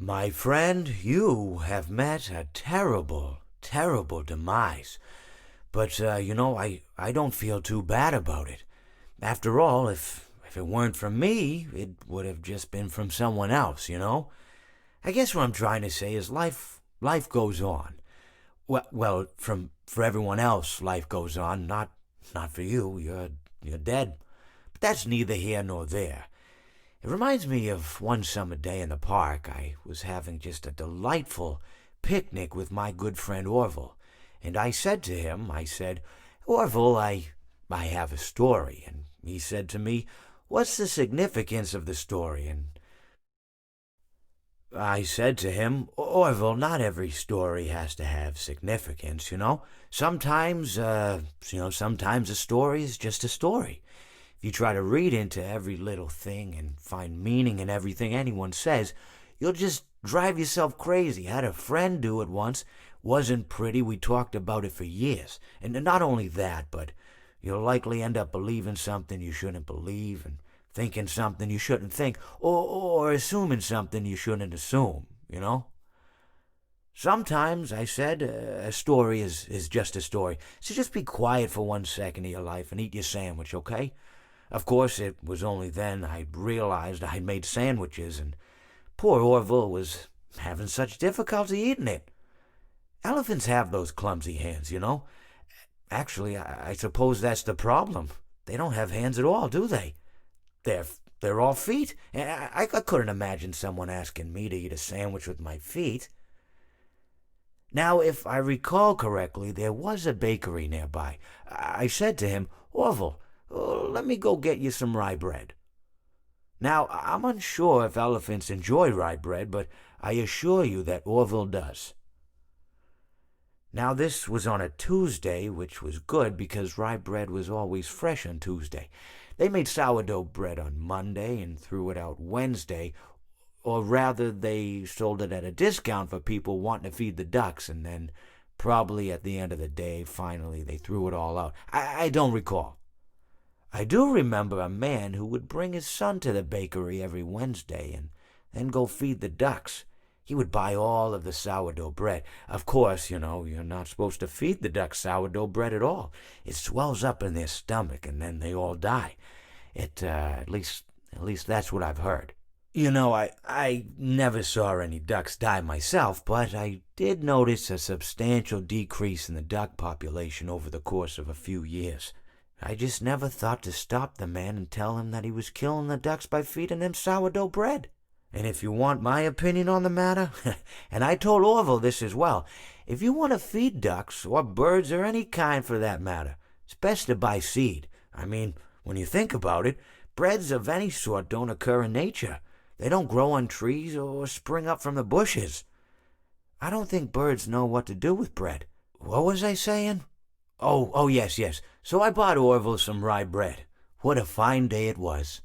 My friend, you have met a terrible, terrible demise. But, I don't feel too bad about it. After all, if it weren't from me, it would have just been from someone else. I guess what I'm trying to say is life goes on. Well, for everyone else, life goes on, not for you. You're dead. But that's neither here nor there. It reminds me of one summer day in the park. I was having just a delightful picnic with my good friend Orville. And I said to him, Orville, I have a story. And he said to me, what's the significance of the story? And I said to him, Orville, not every story has to have significance. Sometimes a story is just a story. If you try to read into every little thing and find meaning in everything anyone says, you'll just drive yourself crazy. I had a friend do it once. Wasn't pretty. We talked about it for years. And not only that, but you'll likely end up believing something you shouldn't believe and thinking something you shouldn't think, or assuming something you shouldn't assume. Sometimes, I said, a story is just a story. So just be quiet for 1 second of your life and eat your sandwich, okay? Of course, it was only then I realized I'd made sandwiches, and poor Orville was having such difficulty eating it. Elephants have those clumsy hands. Actually, I suppose that's the problem. They don't have hands at all, do they? They're all feet. I couldn't imagine someone asking me to eat a sandwich with my feet. Now, if I recall correctly, there was a bakery nearby. I said to him, Orville, let me go get you some rye bread. Now, I'm unsure if elephants enjoy rye bread, but I assure you that Orville does. Now, this was on a Tuesday, which was good because rye bread was always fresh on Tuesday. They made sourdough bread on Monday and threw it out Wednesday, or rather, they sold it at a discount for people wanting to feed the ducks, and then probably at the end of the day, finally, they threw it all out. I don't recall. I do remember a man who would bring his son to the bakery every Wednesday and then go feed the ducks. He would buy all of the sourdough bread. Of course, you're not supposed to feed the ducks sourdough bread at all. It swells up in their stomach and then they all die. At least that's what I've heard. I never saw any ducks die myself, but I did notice a substantial decrease in the duck population over the course of a few years. I just never thought to stop the man and tell him that he was killing the ducks by feeding them sourdough bread. And if you want my opinion on the matter, and I told Orville this as well, if you want to feed ducks, or birds, or any kind for that matter, it's best to buy seed. I mean, when you think about it, breads of any sort don't occur in nature. They don't grow on trees or spring up from the bushes. I don't think birds know what to do with bread. What was I saying? Oh, yes. So I bought Orville some rye bread. What a fine day it was.